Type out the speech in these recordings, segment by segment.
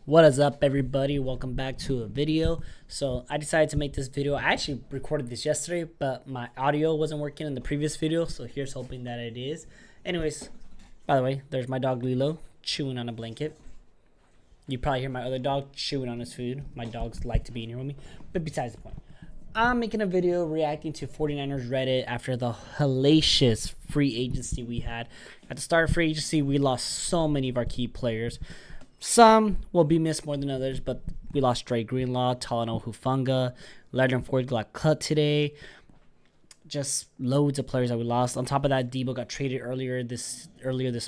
What is up, everybody? Welcome back to a video. So I decided to make this video. I actually recorded this yesterday, but my audio wasn't working in the previous video, so here's hoping that it is. Anyways, by the way, there's my dog Lilo chewing on a blanket. You probably hear my other dog chewing on his food. My dogs like to be in here with me, but besides the point, I'm making a video reacting to 49ers Reddit after the hellacious free agency we had. At the start of free agency, we lost so many of our key players. Some will be missed more than others, but we lost Dre Greenlaw, Talanoa Hufanga, Leonard Ford got cut today. Just loads of players that we lost. On top of that, Debo got traded earlier this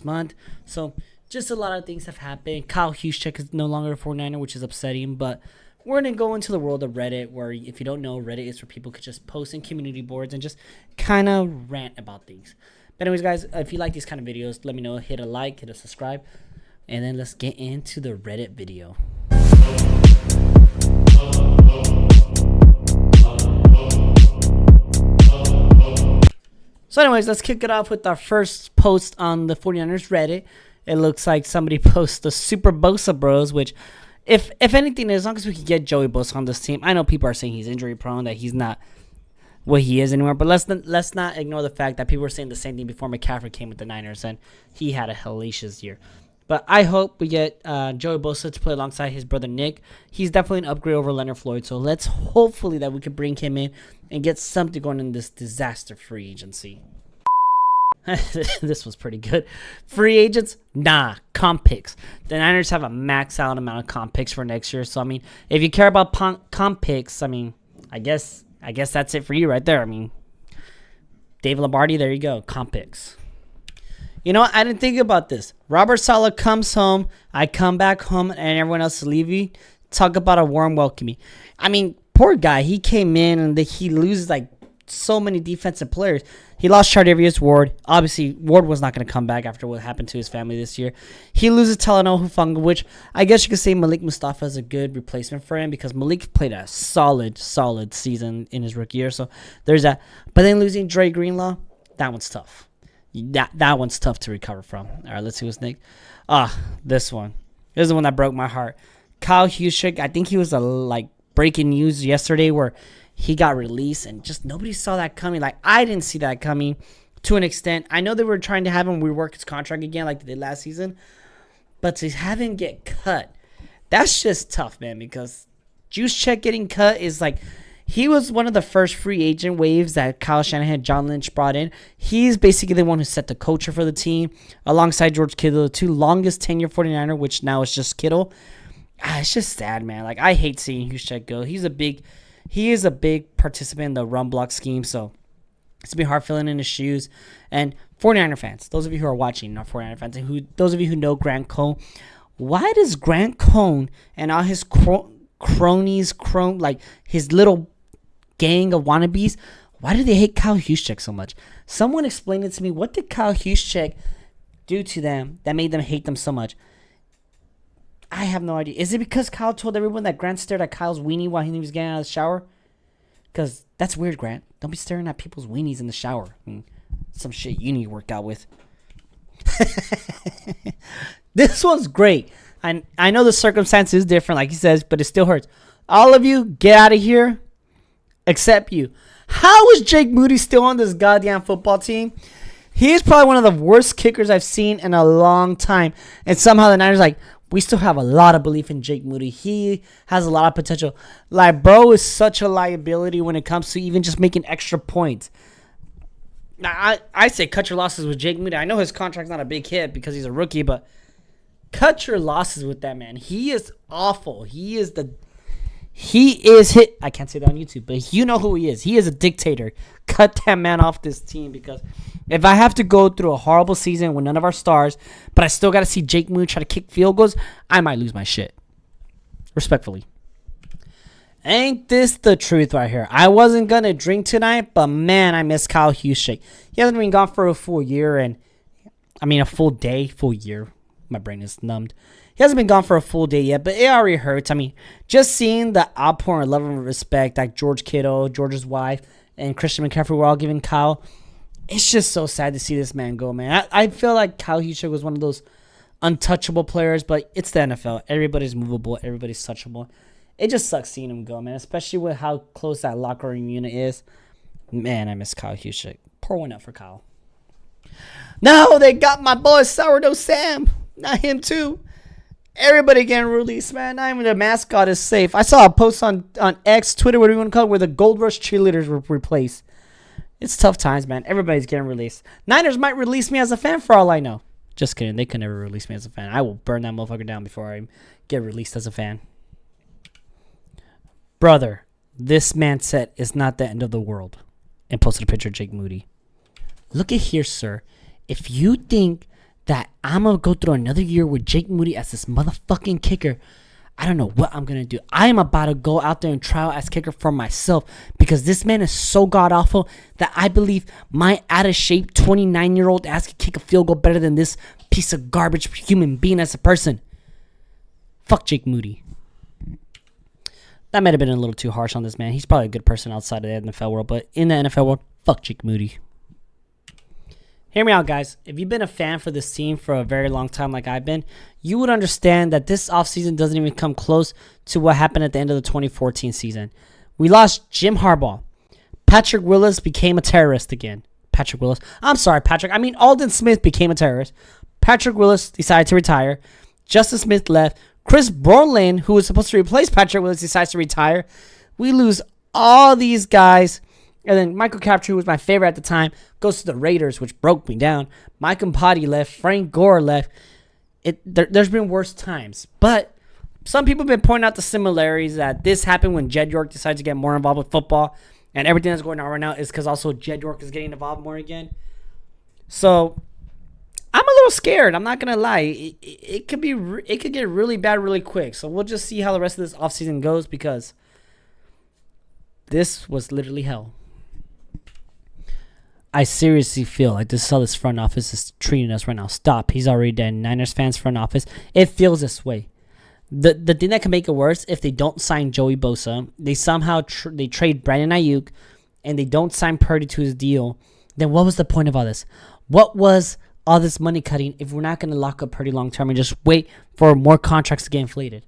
month. So just a lot of things have happened. Kyle Juszczyk is no longer a 49er, which is upsetting, but we're going to go into the world of Reddit, where if you don't know, Reddit is where people could just post in community boards and just kind of rant about things. But anyways, guys, if you like these kind of videos, let me know. Hit a like, hit a subscribe. And then let's get into the Reddit video. So anyways, let's kick it off with our first post on the 49ers Reddit. It looks like somebody posts the Super Bosa Bros, which if anything, as long as we can get Joey Bosa on this team, I know people are saying he's injury prone, that he's not what he is anymore, but let's not ignore the fact that people were saying the same thing before McCaffrey came with the Niners, and he had a hellacious year. But I hope we get Joey Bosa to play alongside his brother Nick. He's definitely an upgrade over Leonard Floyd. So let's hopefully that we can bring him in and get something going in this disaster free agency. This was pretty good. Free agents? Nah. Comp picks. The Niners have a max out amount of comp picks for next year. So, I mean, if you care about comp picks, I mean, I guess that's it for you right there. I mean, Dave Lombardi, there you go. Comp picks. You know what? I didn't think about this. Robert Saleh comes home. I come back home, and everyone else is leaving. Talk about a warm welcoming. I mean, poor guy. He came in, and he loses, like, so many defensive players. He lost Chardavius Ward. Obviously, Ward was not going to come back after what happened to his family this year. He loses Talanoa Hufanga, which I guess you could say Malik Mustafa is a good replacement for him, because Malik played a solid season in his rookie year. So there's that. But then losing Dre Greenlaw, that one's tough. That one's tough to recover from. All right, let's see what's next. This one. This is the one that broke my heart. Kyle Juszczyk, I think he was breaking news yesterday where he got released, and just nobody saw that coming. Like, I didn't see that coming to an extent. I know they were trying to have him rework his contract again like they did last season, but to have him get cut, that's just tough, man, because Juszczyk getting cut is like, he was one of the first free agent waves that Kyle Shanahan, John Lynch brought in. He's basically the one who set the culture for the team, alongside George Kittle, the two longest tenure 49er, which now is just Kittle. It's just sad, man. Like, I hate seeing Juszczyk go. He is a big participant in the run block scheme, so it's been hard filling in his shoes. And 49er fans, those of you who are watching, not 49er fans, and those of you who know Grant Cohn, why does Grant Cohn and all his cronies, like his little gang of wannabes, why do they hate Kyle Juszczyk so much? Someone explain it to me. What did Kyle Juszczyk do to them that made them hate them so much? I have no idea. Is it because Kyle told everyone that Grant stared at Kyle's weenie while he was getting out of the shower? Because that's weird, Grant. Don't be staring at people's weenies in the shower. I mean, some shit you need to work out with. This one's great. I know the circumstance is different, like he says, but it still hurts. All of you, get out of here. Except you. How is Jake Moody still on this goddamn football team? He is probably one of the worst kickers I've seen in a long time. And somehow the Niners we still have a lot of belief in Jake Moody. He has a lot of potential. Like, bro is such a liability when it comes to even just making extra points. Now, I say cut your losses with Jake Moody. I know his contract's not a big hit because he's a rookie, but cut your losses with that man. He is awful. He is hit. I can't say that on YouTube, but you know who he is. He is a dictator. Cut that man off this team, because if I have to go through a horrible season with none of our stars, but I still got to see Jake Moon try to kick field goals, I might lose my shit. Respectfully. Ain't this the truth right here? I wasn't going to drink tonight, but man, I miss Kyle Juszczyk. He hasn't been gone for a full year, a full day, full year. My brain is numbed. He hasn't been gone for a full day yet, but it already hurts. I mean, just seeing the outpouring of love and respect that George Kittle, George's wife, and Christian McCaffrey were all giving Kyle, it's just so sad to see this man go, man. I feel like Kyle Juszczyk was one of those untouchable players, but it's the NFL. Everybody's movable. Everybody's touchable. It just sucks seeing him go, man, especially with how close that locker room unit is. Man, I miss Kyle Juszczyk. Pour one out for Kyle. No, they got my boy Sourdough Sam. Not him, too. Everybody getting released, man. Not even the mascot is safe. I saw a post on X, Twitter, whatever you want to call it, where the Gold Rush cheerleaders were replaced. It's tough times, man. Everybody's getting released. Niners might release me as a fan for all I know. Just kidding. They could never release me as a fan. I will burn that motherfucker down before I get released as a fan. Brother, this man said it's not the end of the world. And posted a picture of Jake Moody. Look at here, sir. If you think that I'm going to go through another year with Jake Moody as this motherfucking kicker, I don't know what I'm going to do. I am about to go out there and try out as kicker for myself because this man is so god-awful that I believe my out-of-shape 29-year-old ass can kick a field goal better than this piece of garbage human being as a person. Fuck Jake Moody. That might have been a little too harsh on this man. He's probably a good person outside of the NFL world, but in the NFL world, fuck Jake Moody. Hear me out, guys. If you've been a fan for this team for a very long time like I've been, you would understand that this offseason doesn't even come close to what happened at the end of the 2014 season. We lost Jim Harbaugh. Patrick Willis became a terrorist again. Alden Smith became a terrorist. Patrick Willis decided to retire. Justin Smith left. Chris Brolin, who was supposed to replace Patrick Willis, decides to retire. We lose all these guys. And then Michael Crabtree, who was my favorite at the time, goes to the Raiders, which broke me down. Mike Iupati left. Frank Gore left. There's been worse times. But some people have been pointing out the similarities that this happened when Jed York decided to get more involved with football. And everything that's going on right now is because also Jed York is getting involved more again. So I'm a little scared. I'm not going to lie. It could get really bad really quick. So we'll just see how the rest of this offseason goes because this was literally hell. I seriously feel like this is how this front office is treating us right now. Stop. He's already dead. Niners fans front office. It feels this way. The thing that can make it worse, if they don't sign Joey Bosa, they somehow they trade Brandon Ayuk, and they don't sign Purdy to his deal, then what was the point of all this? What was all this money cutting if we're not going to lock up Purdy long term and just wait for more contracts to get inflated?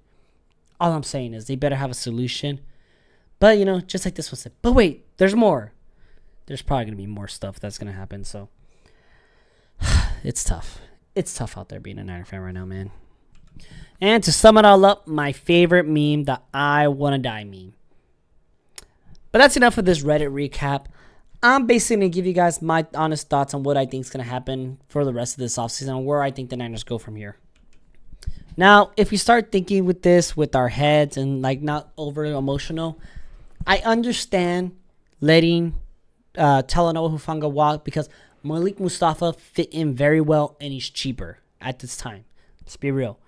All I'm saying is they better have a solution. But, just like this one said. But wait, there's more. There's probably going to be more stuff that's going to happen. So, it's tough. It's tough out there being a Niner fan right now, man. And to sum it all up, my favorite meme, the I Wanna Die meme. But that's enough of this Reddit recap. I'm basically going to give you guys my honest thoughts on what I think is going to happen for the rest of this offseason and where I think the Niners go from here. Now, if we start thinking with this with our heads and not over emotional, I understand letting Talanoa Hufanga walk because Malik Mustafa fit in very well and he's cheaper at this time. Let's be real.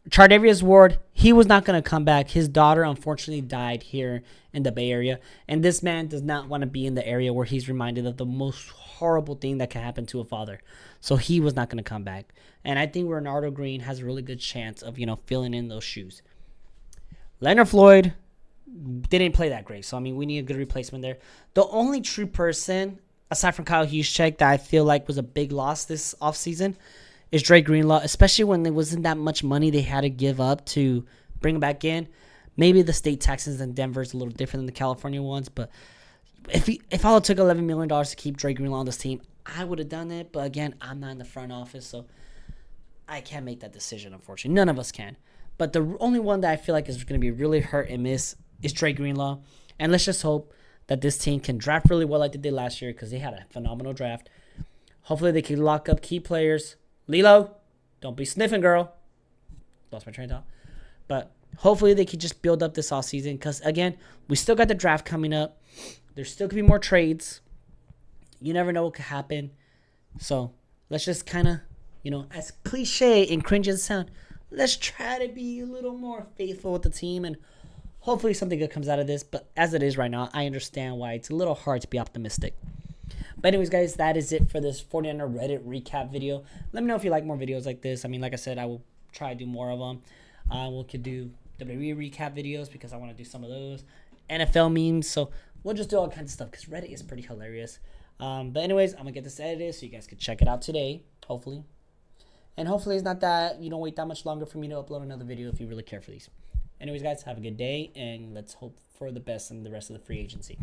Chardavius Ward, he was not going to come back. His daughter unfortunately died here in the Bay Area, and this man does not want to be in the area where he's reminded of the most horrible thing that can happen to a father. So he was not going to come back. And I think Renardo Green has a really good chance of, filling in those shoes. Leonard Floyd didn't play that great, so we need a good replacement there. The only true person, aside from Kyle Juszczyk, that I feel like was a big loss this offseason is Dre Greenlaw, especially when there wasn't that much money they had to give up to bring him back in. Maybe the state taxes in Denver is a little different than the California ones, but if all it took $11 million to keep Dre Greenlaw on this team, I would have done it. But again, I'm not in the front office, so I can't make that decision, unfortunately. None of us can. But the only one that I feel like is going to be really hurt and miss is Dre Greenlaw. And let's just hope that this team can draft really well like they did last year because they had a phenomenal draft. Hopefully they can lock up key players. Lilo, don't be sniffing, girl. Lost my train of thought. But hopefully they can just build up this offseason because, again, we still got the draft coming up. There still could be more trades. You never know what could happen. So let's just kind of, as cliche and cringe as it sounds, let's try to be a little more faithful with the team and hopefully something good comes out of this. But as it is right now, I understand why it's a little hard to be optimistic. But anyways, guys, that is it for this 49er Reddit recap video. Let me know if you like more videos like this. Like I said, I will try to do more of them. We could do WWE recap videos because I want to do some of those. NFL memes. So we'll just do all kinds of stuff because Reddit is pretty hilarious. But anyways, I'm going to get this edited so you guys can check it out today, hopefully. And hopefully it's not that you don't wait that much longer for me to upload another video if you really care for these. Anyways, guys, have a good day, and let's hope for the best in the rest of the free agency.